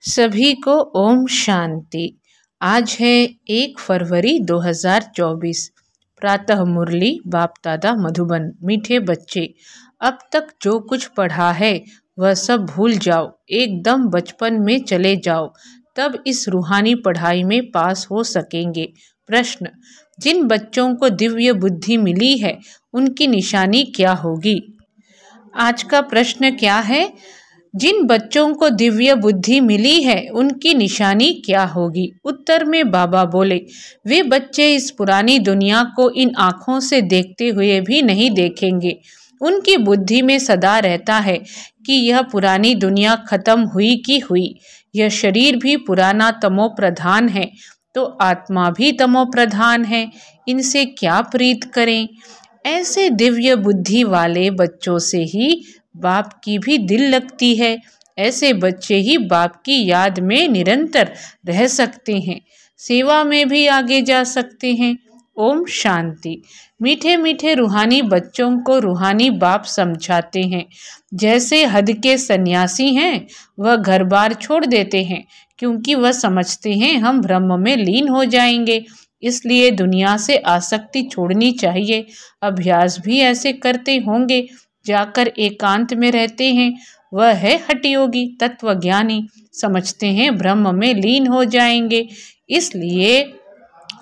सभी को ओम शांति। आज है 1 फरवरी 2024। प्रातः मुरली बाप दादा मधुबन। मीठे बच्चे, अब तक जो कुछ पढ़ा है वह सब भूल जाओ, एकदम बचपन में चले जाओ, तब इस रूहानी पढ़ाई में पास हो सकेंगे। प्रश्न, जिन बच्चों को दिव्य बुद्धि मिली है उनकी निशानी क्या होगी? आज का प्रश्न क्या है? जिन बच्चों को दिव्य बुद्धि मिली है उनकी निशानी क्या होगी? उत्तर में बाबा बोले, वे बच्चे इस पुरानी दुनिया को इन आँखों से देखते हुए भी नहीं देखेंगे। उनकी बुद्धि में सदा रहता है कि यह पुरानी दुनिया खत्म हुई की हुई, यह शरीर भी पुराना तमो प्रधान है तो आत्मा भी तमो प्रधान है, इनसे क्या प्रीत करें? ऐसे दिव्य बुद्धि वाले बच्चों से ही बाप की भी दिल लगती है। ऐसे बच्चे ही बाप की याद में निरंतर रह सकते हैं, सेवा में भी आगे जा सकते हैं। ओम शांति। मीठे मीठे रूहानी बच्चों को रूहानी बाप समझाते हैं। जैसे हद के सन्यासी हैं, वह घर बार छोड़ देते हैं क्योंकि वह समझते हैं हम ब्रह्म में लीन हो जाएंगे, इसलिए दुनिया से आसक्ति छोड़नी चाहिए। अभ्यास भी ऐसे करते होंगे। जाकर एकांत में रहते हैं, वह है हठयोगी तत्वज्ञानी, समझते हैं ब्रह्म में लीन हो जाएंगे, इसलिए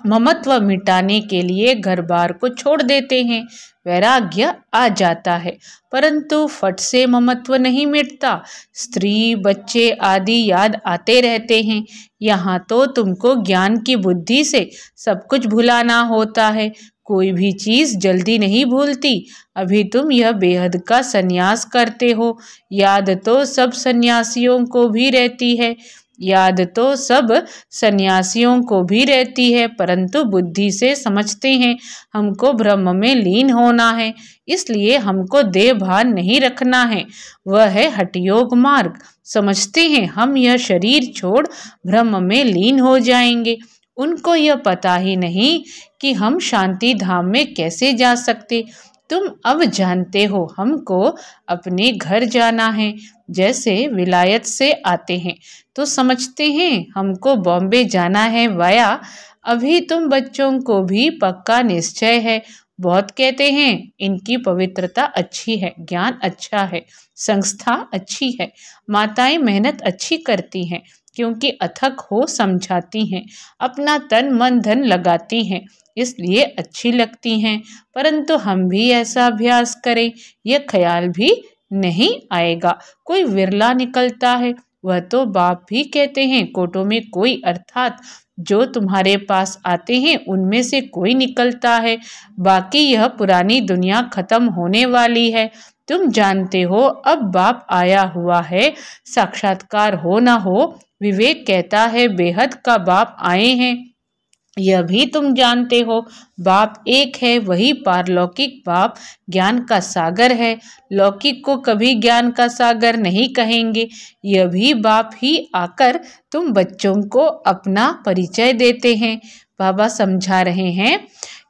ममत्व मिटाने के लिए घर बार को छोड़ देते हैं। वैराग्य आ जाता है, परंतु फट से ममत्व नहीं मिटता। स्त्री बच्चे आदि याद आते रहते हैं। यहाँ तो तुमको ज्ञान की बुद्धि से सब कुछ भुलाना होता है। कोई भी चीज़ जल्दी नहीं भूलती। अभी तुम यह बेहद का संन्यास करते हो। याद तो सब सन्यासियों को भी रहती है, याद तो सब सन्यासियों को भी रहती है, परंतु बुद्धि से समझते हैं हमको ब्रह्म में लीन होना है, इसलिए हमको देह भान नहीं रखना है। वह है हठयोग मार्ग। समझते हैं हम यह शरीर छोड़ ब्रह्म में लीन हो जाएंगे। उनको यह पता ही नहीं कि हम शांति धाम में कैसे जा सकते। तुम अब जानते हो हमको अपने घर जाना है। जैसे विलायत से आते हैं तो समझते हैं हमको बॉम्बे जाना है वाया। अभी तुम बच्चों को भी पक्का निश्चय है। बहुत कहते हैं इनकी पवित्रता अच्छी है, ज्ञान अच्छा है, संस्था अच्छी है, माताएं मेहनत अच्छी करती हैं क्योंकि अथक हो समझाती हैं, अपना तन मन धन लगाती हैं, इसलिए अच्छी लगती हैं। परंतु हम भी ऐसा अभ्यास करें, यह ख्याल भी नहीं आएगा। कोई विरला निकलता है। वह तो बाप भी कहते हैं कोटों में कोई, अर्थात जो तुम्हारे पास आते हैं उनमें से कोई निकलता है। बाकी यह पुरानी दुनिया खत्म होने वाली है। तुम जानते हो अब बाप आया हुआ है, साक्षात्कार हो ना हो। विवेक कहता है बेहद का बाप आए हैं, यह भी तुम जानते हो। बाप एक है, वही पारलौकिक बाप ज्ञान का सागर है। लौकिक को कभी ज्ञान का सागर नहीं कहेंगे। यह भी बाप ही आकर तुम बच्चों को अपना परिचय देते हैं। बाबा समझा रहे हैं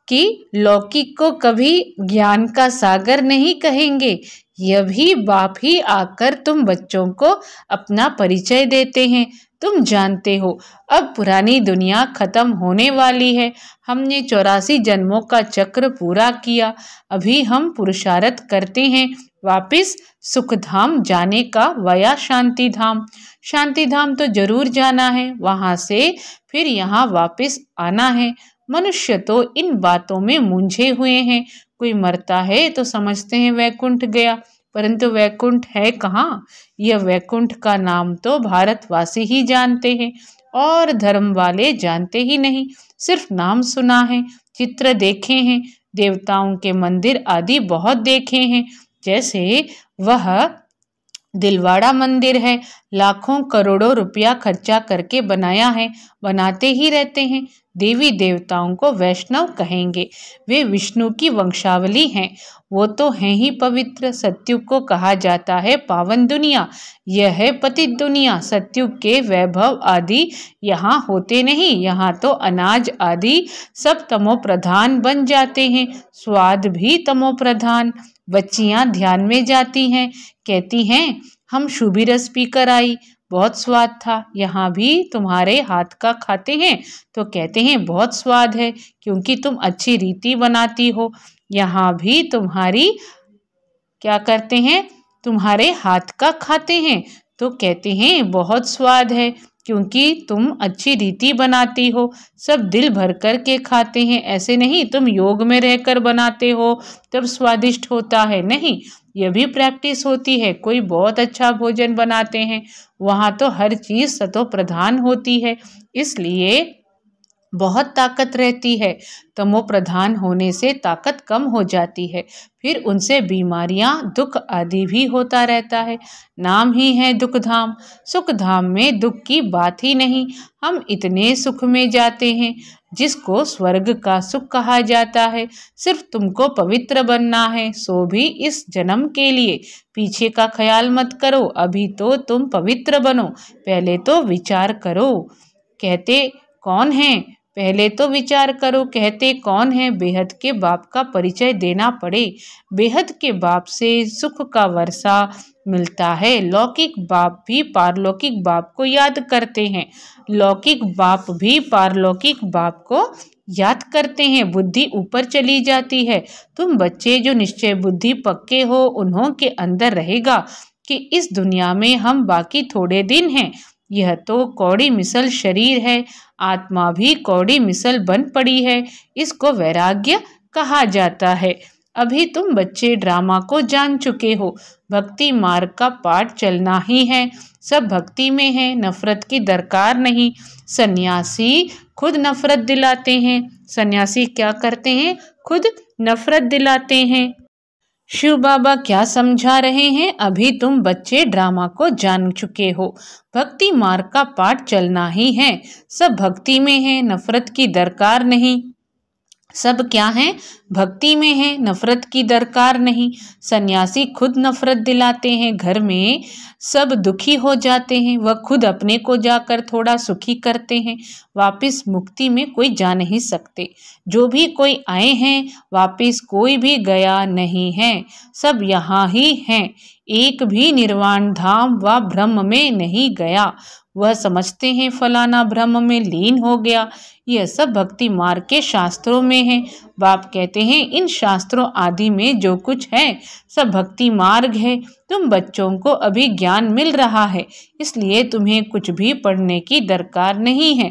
कि लौकिक को कभी ज्ञान का सागर नहीं कहेंगे। यह भी बाप ही आकर तुम बच्चों को अपना परिचय देते हैं। तुम जानते हो अब पुरानी दुनिया खत्म होने वाली है। हमने 84 जन्मों का चक्र पूरा किया। अभी हम पुरुषार्थ करते हैं वापिस सुखधाम जाने का, वया शांति धाम। शांति धाम तो जरूर जाना है, वहाँ से फिर यहाँ वापिस आना है। मनुष्य तो इन बातों में मूंझे हुए हैं। कोई मरता है तो समझते हैं वैकुंठ गया, परंतु वैकुंठ है कहाँ? यह वैकुंठ का नाम तो भारतवासी ही जानते हैं और धर्म वाले जानते ही नहीं, सिर्फ नाम सुना है, चित्र देखे हैं, देवताओं के मंदिर आदि बहुत देखे हैं। जैसे वह दिलवाड़ा मंदिर है, लाखों करोड़ों रुपया खर्चा करके बनाया है, बनाते ही रहते हैं। देवी देवताओं को वैष्णव कहेंगे, वे विष्णु की वंशावली हैं। वो तो हैं ही पवित्र। सत्युग को कहा जाता है पावन दुनिया, यह है पतित दुनिया। सत्युग के वैभव आदि यहाँ होते नहीं, यहाँ तो अनाज आदि सब तमो प्रधान बन जाते हैं, स्वाद भी तमो प्रधान। बच्चियाँ ध्यान में जाती हैं, कहती हैं हम शुभी रस पीकर आई। बहुत स्वाद था। यहाँ भी तुम्हारे हाथ का खाते हैं तो कहते हैं बहुत स्वाद है, क्योंकि तुम अच्छी रीति बनाती हो। यहाँ भी तुम्हारी क्या करते हैं, तुम्हारे हाथ का खाते हैं तो कहते हैं बहुत स्वाद है, क्योंकि तुम अच्छी रीति बनाती हो। सब दिल भर कर के खाते हैं, ऐसे नहीं तुम योग में रहकर बनाते हो तब स्वादिष्ट होता है, नहीं, यह भी प्रैक्टिस होती है। कोई बहुत अच्छा भोजन बनाते हैं, वहाँ तो हर चीज़ सतो प्रधान होती है, इसलिए बहुत ताकत रहती है। तमो प्रधान होने से ताकत कम हो जाती है, फिर उनसे बीमारियां, दुख आदि भी होता रहता है। नाम ही है दुख धाम, सुख धाम में दुख की बात ही नहीं। हम इतने सुख में जाते हैं जिसको स्वर्ग का सुख कहा जाता है। सिर्फ तुमको पवित्र बनना है, सो भी इस जन्म के लिए। पीछे का ख्याल मत करो, अभी तो तुम पवित्र बनो, पहले तो विचार करो। कहते कौन है, पहले तो विचार करो, कहते कौन है। बेहद के बाप का परिचय देना पड़े, बेहद के बाप से सुख का वर्षा मिलता है। लौकिक बाप भी पारलौकिक बाप को याद करते हैं, लौकिक बाप भी पारलौकिक बाप को याद करते हैं। बुद्धि ऊपर चली जाती है। तुम बच्चे जो निश्चय बुद्धि पक्के हो, उन्हों के अंदर रहेगा कि इस दुनिया में हम बाकी थोड़े दिन हैं। यह तो कौड़ी मिसल शरीर है, आत्मा भी कौड़ी मिसल बन पड़ी है, इसको वैराग्य कहा जाता है। अभी तुम बच्चे ड्रामा को जान चुके हो, भक्ति मार्ग का पाठ चलना ही है। सब भक्ति में है, नफरत की दरकार नहीं। सन्यासी खुद नफरत दिलाते हैं, सन्यासी क्या करते हैं, खुद नफरत दिलाते हैं। शिव बाबा क्या समझा रहे हैं, अभी तुम बच्चे ड्रामा को जान चुके हो, भक्ति मार्ग का पाठ चलना ही है। सब भक्ति में है, नफरत की दरकार नहीं। सब क्या है, भक्ति में है, नफरत की दरकार नहीं। सन्यासी खुद नफरत दिलाते हैं, घर में सब दुखी हो जाते हैं, वह खुद अपने को जाकर थोड़ा सुखी करते हैं। वापिस मुक्ति में कोई जा नहीं सकते, जो भी कोई आए हैं वापिस कोई भी गया नहीं है, सब यहाँ ही हैं। एक भी निर्वाण धाम व ब्रह्म में नहीं गया। वह समझते हैं फलाना ब्रह्म में लीन हो गया। यह सब भक्ति मार्ग के शास्त्रों में है। बाप कहते हैं इन शास्त्रों आदि में जो कुछ है सब भक्ति मार्ग है। तुम बच्चों को अभी ज्ञान मिल रहा है, इसलिए तुम्हें कुछ भी पढ़ने की दरकार नहीं है।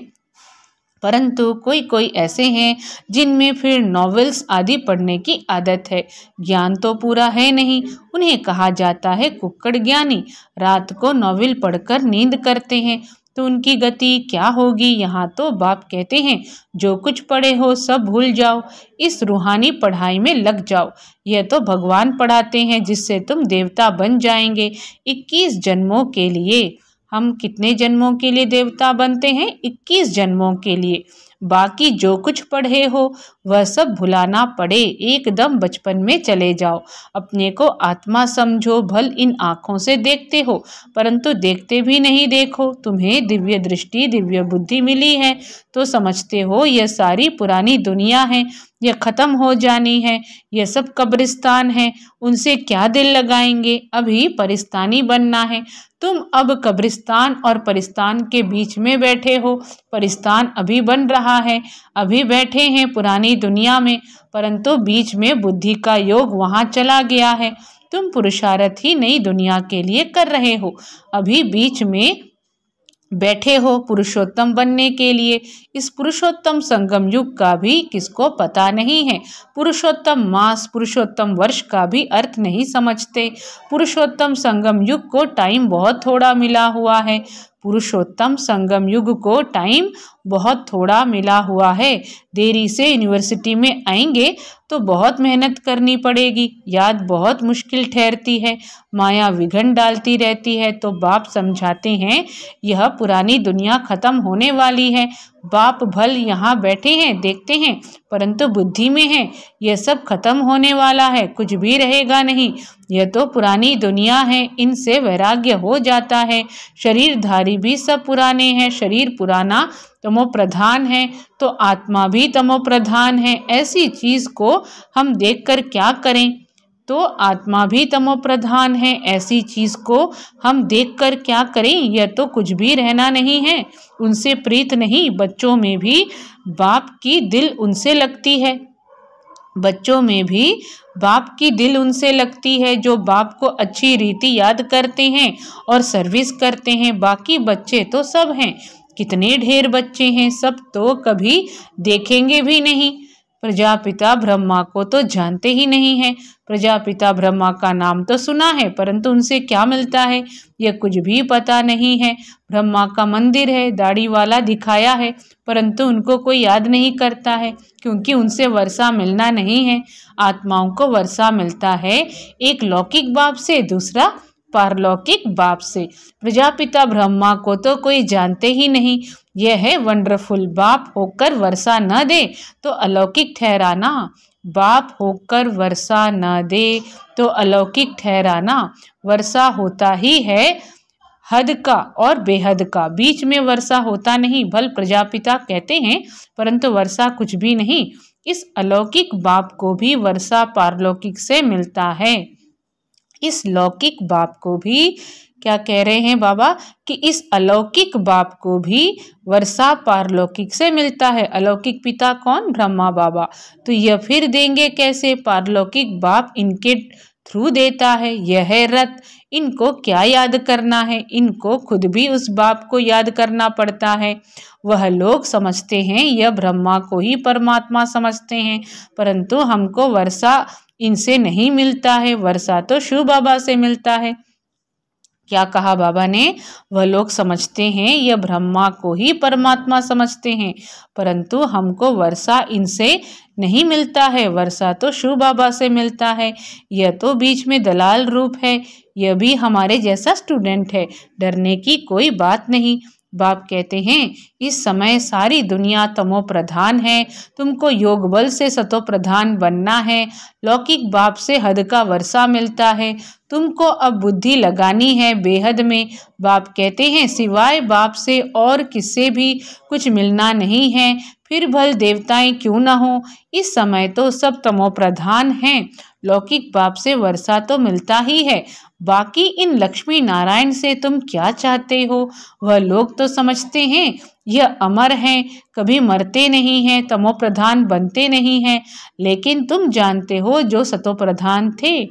परंतु कोई कोई ऐसे हैं जिनमें फिर नॉवेल्स आदि पढ़ने की आदत है, ज्ञान तो पूरा है नहीं। उन्हें कहा जाता है कुक्कड़ ज्ञानी। रात को नॉवेल पढ़कर नींद करते हैं तो उनकी गति क्या होगी। यहाँ तो बाप कहते हैं जो कुछ पढ़े हो सब भूल जाओ, इस रूहानी पढ़ाई में लग जाओ। यह तो भगवान पढ़ाते हैं जिससे तुम देवता बन जाएंगे 21 जन्मों के लिए। हम कितने जन्मों के लिए देवता बनते हैं, 21 जन्मों के लिए। बाकी जो कुछ पढ़े हो वह सब भुलाना पड़े, एकदम बचपन में चले जाओ। अपने को आत्मा समझो। भल इन आँखों से देखते हो परंतु देखते भी नहीं देखो। तुम्हें दिव्य दृष्टि दिव्य बुद्धि मिली है तो समझते हो यह सारी पुरानी दुनिया है, यह खत्म हो जानी है, यह सब कब्रिस्तान है। उनसे क्या दिल लगाएंगे, अभी परिस्तानी बनना है। तुम अब कब्रिस्तान और परिस्तान के बीच में बैठे हो। परिस्तान अभी बन रहा है, अभी बैठे हैं पुरानी दुनिया में, परंतु बीच में बुद्धि का योग वहाँ चला गया है। तुम पुरुषार्थ ही नई दुनिया के लिए कर रहे हो, अभी बीच में बैठे हो पुरुषोत्तम बनने के लिए। इस पुरुषोत्तम संगम युग का भी किसको पता नहीं है। पुरुषोत्तम मास पुरुषोत्तम वर्ष का भी अर्थ नहीं समझते। पुरुषोत्तम संगम युग को टाइम बहुत थोड़ा मिला हुआ है। पुरुषोत्तम संगम युग को टाइम बहुत थोड़ा मिला हुआ है। देरी से यूनिवर्सिटी में आएंगे तो बहुत मेहनत करनी पड़ेगी, याद बहुत मुश्किल ठहरती है, माया विघन डालती रहती है। तो बाप समझाते हैं यह पुरानी दुनिया खत्म होने वाली है। बाप भल यहाँ बैठे हैं देखते हैं, परंतु बुद्धि में है यह सब खत्म होने वाला है, कुछ भी रहेगा नहीं। यह तो पुरानी दुनिया है, इनसे वैराग्य हो जाता है। शरीरधारी भी सब पुराने हैं, शरीर पुराना तमो प्रधान है तो आत्मा भी तमो प्रधान है। ऐसी चीज को हम देखकर क्या करें। तो आत्मा भी तमो प्रधान है। ऐसी चीज को हम देखकर क्या करें? यह तो कुछ भी रहना नहीं है, उनसे प्रीत नहीं। बच्चों में भी बाप की दिल उनसे लगती है, बच्चों में भी बाप की दिल उनसे लगती है, जो बाप को अच्छी रीति याद करते हैं और सर्विस करते हैं। बाकी बच्चे तो सब हैं, कितने ढेर बच्चे हैं, सब तो कभी देखेंगे भी नहीं। प्रजापिता ब्रह्मा को तो जानते ही नहीं है। प्रजापिता ब्रह्मा का नाम तो सुना है, परंतु उनसे क्या मिलता है यह कुछ भी पता नहीं है। ब्रह्मा का मंदिर है, दाढ़ी वाला दिखाया है, परंतु उनको कोई याद नहीं करता है, क्योंकि उनसे वर्षा मिलना नहीं है। आत्माओं को वर्षा मिलता है एक लौकिक बाप से, दूसरा पारलौकिक बाप से। प्रजापिता ब्रह्मा को तो कोई जानते ही नहीं। यह है वंडरफुल। बाप होकर वर्षा न दे तो अलौकिक ठहराना, बाप होकर वर्षा न दे तो अलौकिक ठहराना। वर्षा होता ही है हद का और बेहद का, बीच में वर्षा होता नहीं। भल प्रजापिता कहते हैं, परंतु वर्षा कुछ भी नहीं। इस अलौकिक बाप को भी वर्षा पारलौकिक से मिलता है। इस लौकिक बाप को भी क्या कह रहे हैं बाबा कि इस अलौकिक बाप को भी वर्षा पारलौकिक से मिलता है। अलौकिक पिता कौन? ब्रह्मा बाबा। तो यह फिर देंगे कैसे? पारलौकिक बाप इनके थ्रू देता है। यह है रत। इनको क्या याद करना है? इनको खुद भी उस बाप को याद करना पड़ता है। वह लोग समझते हैं यह ब्रह्मा को ही परमात्मा समझते हैं, परंतु हमको वर्षा इनसे नहीं मिलता है, वर्षा तो शिव बाबा से मिलता है। क्या कहा बाबा ने? वह लोग समझते हैं यह ब्रह्मा को ही परमात्मा समझते हैं, परंतु हमको वर्षा इनसे नहीं मिलता है, वर्षा तो शिव बाबा से मिलता है। यह तो बीच में दलाल रूप है, यह भी हमारे जैसा स्टूडेंट है, डरने की कोई बात नहीं। बाप कहते हैं इस समय सारी दुनिया तमो प्रधान है, तुमको योग बल से सतो प्रधान बनना है। लौकिक बाप से हद का वर्षा मिलता है, तुमको अब बुद्धि लगानी है बेहद में। बाप कहते हैं सिवाय बाप से और किससे भी कुछ मिलना नहीं है, फिर भल देवताएं क्यों न हो। इस समय तो सब तमो प्रधान हैं, लौकिक बाप से वर्षा तो मिलता ही है, बाकी इन लक्ष्मी नारायण से तुम क्या चाहते हो? वह लोग तो समझते हैं यह अमर हैं, कभी मरते नहीं हैं, तमो प्रधान बनते नहीं हैं, लेकिन तुम जानते हो जो सतो प्रधान थे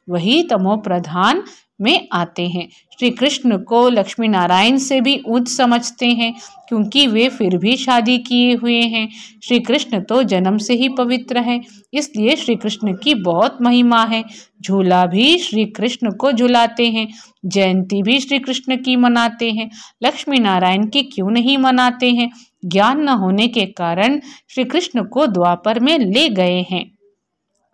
वही तमो प्रधान में आते हैं। श्री कृष्ण को लक्ष्मी नारायण से भी ऊंच समझते हैं, क्योंकि वे फिर भी शादी किए हुए हैं। श्री कृष्ण तो जन्म से ही पवित्र है, इसलिए श्री कृष्ण की बहुत महिमा है। झूला भी श्री कृष्ण को झुलाते हैं, जयंती भी श्री कृष्ण की मनाते हैं, लक्ष्मी नारायण की क्यों नहीं मनाते हैं? ज्ञान न होने के कारण श्री कृष्ण को द्वापर में ले गए हैं।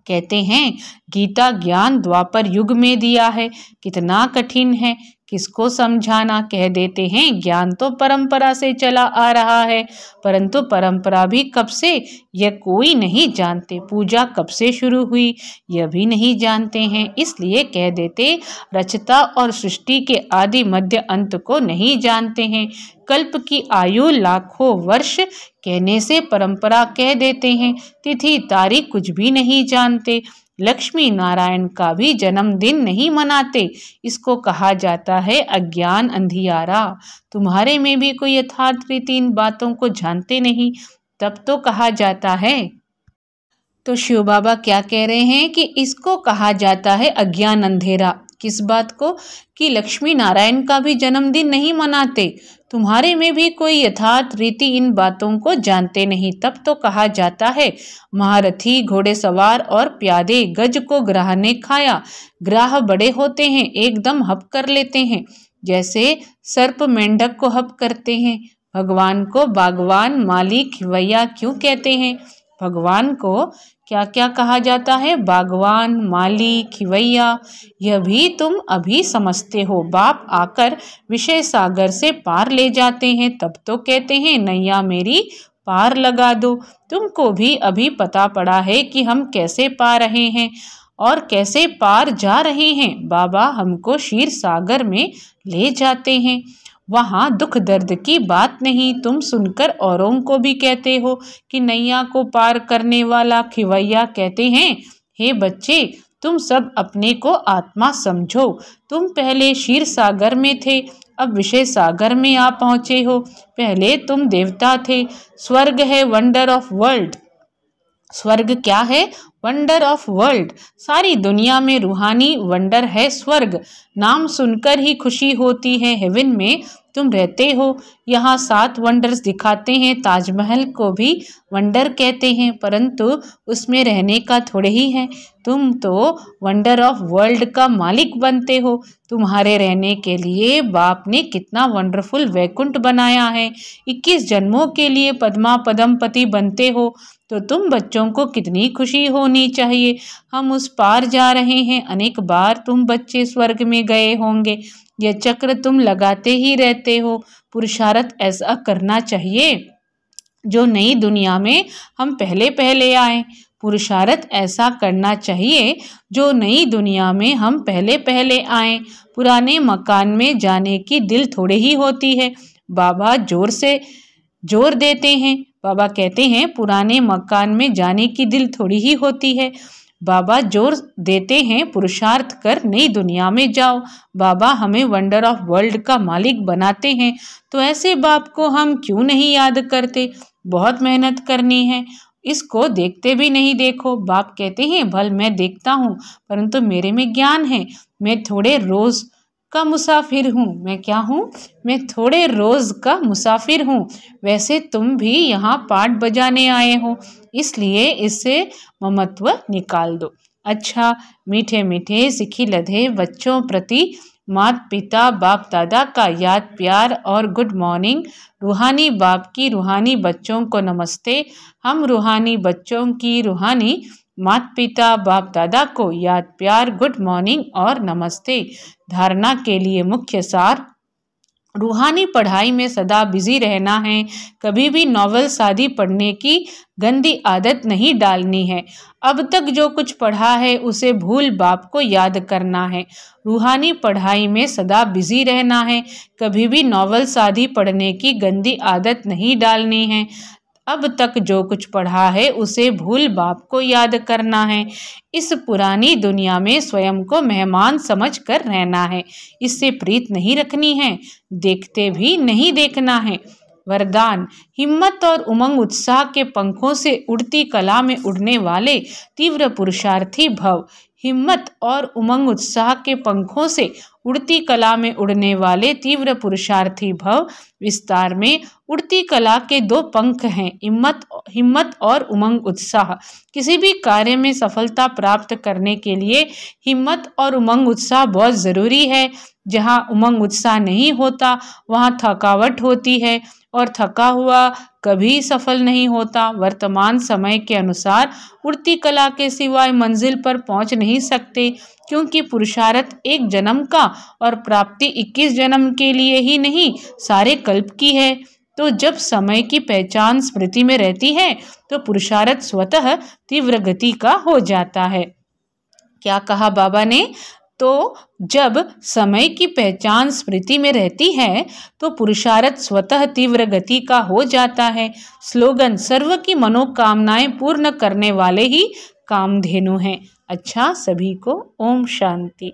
कहते हैं गीता ज्ञान द्वापर युग में दिया है, कितना कठिन है, किसको समझाना। कह देते हैं ज्ञान तो परंपरा से चला आ रहा है, परंतु परंपरा भी कब से यह कोई नहीं जानते। पूजा कब से शुरू हुई यह भी नहीं जानते हैं, इसलिए कह देते रचता और सृष्टि के आदि मध्य अंत को नहीं जानते हैं। कल्प की आयु लाखों वर्ष कहने से परंपरा कह देते हैं, तिथि तारीख कुछ भी नहीं जानते। लक्ष्मी नारायण का भी जन्मदिन नहीं मनाते, इसको कहा जाता है अज्ञान अंधियारा। तुम्हारे में भी कोई यथार्थ रीति इन बातों को जानते नहीं, तब तो कहा जाता है। तो शिव बाबा क्या कह रहे हैं कि इसको कहा जाता है अज्ञान अंधेरा। किस बात को? कि लक्ष्मी नारायण का भी जन्मदिन नहीं मनाते, तुम्हारे में भी कोई यथार्थ रीति इन बातों को जानते नहीं, तब तो कहा जाता है महारथी घोड़े सवार और प्यादे गज को ग्राह ने खाया। ग्राह बड़े होते हैं, एकदम हप कर लेते हैं, जैसे सर्प मेंढक को हप करते हैं। भगवान को बागवान माली खिवैया क्यों कहते हैं? भगवान को क्या क्या कहा जाता है? बागवान माली खिवैया। यह भी तुम अभी समझते हो, बाप आकर विषय सागर से पार ले जाते हैं, तब तो कहते हैं नैया मेरी पार लगा दो। तुमको भी अभी पता पड़ा है कि हम कैसे पा रहे हैं और कैसे पार जा रहे हैं। बाबा हमको क्षीर सागर में ले जाते हैं, वहाँ दुख दर्द की बात नहीं। तुम सुनकर औरों को भी कहते हो कि नैया को पार करने वाला खिवैया कहते हैं। हे बच्चे, तुम सब अपने को आत्मा समझो। तुम पहले क्षीर सागर में थे, अब विषय सागर में आ पहुँचे हो। पहले तुम देवता थे। स्वर्ग है वंडर ऑफ वर्ल्ड। स्वर्ग क्या है? Wonder of world. सारी दुनिया में रूहानी वंडर है स्वर्ग। नाम सुनकर ही खुशी होती है। हेवन में तुम रहते हो। यहाँ 7 वंडर्स दिखाते हैं। ताजमहल को भी वंडर कहते हैं, परंतु उसमें रहने का थोड़े ही है। तुम तो वंडर ऑफ वर्ल्ड का मालिक बनते हो। तुम्हारे रहने के लिए बाप ने कितना वंडरफुल वैकुंठ बनाया है। 21 जन्मों के लिए पद्मा पदमपति बनते हो तो तुम बच्चों को कितनी खुशी होनी चाहिए। हम उस पार जा रहे हैं। अनेक बार तुम बच्चे स्वर्ग में गए होंगे। यह चक्र तुम लगाते ही रहते हो। पुरुषार्थ ऐसा करना चाहिए जो नई दुनिया में हम पहले पहले आए। पुरुषार्थ ऐसा करना चाहिए जो नई दुनिया में हम पहले पहले आए। पुराने मकान में जाने की दिल थोड़े ही होती है। बाबा जोर देते हैं। बाबा कहते हैं पुराने मकान में जाने की दिल थोड़ी ही होती है। बाबा जोर देते हैं पुरुषार्थ कर नई दुनिया में जाओ। बाबा हमें वंडर ऑफ वर्ल्ड का मालिक बनाते हैं, तो ऐसे बाप को हम क्यों नहीं याद करते। बहुत मेहनत करनी है, इसको देखते भी नहीं देखो। बाप कहते हैं भल मैं देखता हूँ, परंतु मेरे में ज्ञान है। मैं थोड़े रोज का मुसाफिर हूँ। मैं क्या हूँ? मैं थोड़े रोज का मुसाफिर हूँ। वैसे तुम भी यहाँ पाठ बजाने आए हो, इसलिए इससे ममत्व निकाल दो। अच्छा, मीठे मीठे सिखी लधे बच्चों प्रति माता पिता बाप दादा का याद प्यार और गुड मॉर्निंग। रूहानी बाप की रूहानी बच्चों को नमस्ते। हम रूहानी बच्चों की रूहानी माता पिता बाप दादा को याद प्यार गुड मॉर्निंग और नमस्ते। धारणा के लिए मुख्य सार: रूहानी पढ़ाई में सदा बिजी रहना है। कभी भी नॉवल शादी पढ़ने की गंदी आदत नहीं डालनी है। अब तक जो कुछ पढ़ा है उसे भूल बाप को याद करना है। रूहानी पढ़ाई में सदा बिजी रहना है। कभी भी नॉवल शादी पढ़ने की गंदी आदत नहीं डालनी है। अब तक जो कुछ पढ़ा है उसे भूल बाप को याद करना है। इस पुरानी दुनिया में स्वयं को मेहमान समझ कर रहना है। इससे प्रीत नहीं रखनी है, देखते भी नहीं देखना है। वरदान: हिम्मत और उमंग उत्साह के पंखों से उड़ती कला में उड़ने वाले तीव्र पुरुषार्थी भव। हिम्मत और उमंग उत्साह के पंखों से उड़ती कला में उड़ने वाले तीव्र पुरुषार्थी भव। विस्तार में उड़ती कला के 2 पंख हैं, हिम्मत और उमंग उत्साह। किसी भी कार्य में सफलता प्राप्त करने के लिए हिम्मत और उमंग उत्साह बहुत ज़रूरी है। जहाँ उमंग उत्साह नहीं होता वहाँ थकावट होती है और थका हुआ कभी सफल नहीं होता। वर्तमान समय के अनुसार उड़ती कला के सिवाय मंजिल पर पहुंच नहीं सकते, क्योंकि पुरुषार्थ 1 जन्म का और प्राप्ति 21 जन्म के लिए ही नहीं, सारे कल्प की है। तो जब समय की पहचान स्मृति में रहती है तो पुरुषार्थ स्वतः तीव्र गति का हो जाता है। क्या कहा बाबा ने? तो जब समय की पहचान स्मृति में रहती है तो पुरुषार्थ स्वतः तीव्र गति का हो जाता है। स्लोगन: सर्व की मनोकामनाएं पूर्ण करने वाले ही कामधेनु हैं। अच्छा, सभी को ओम शांति।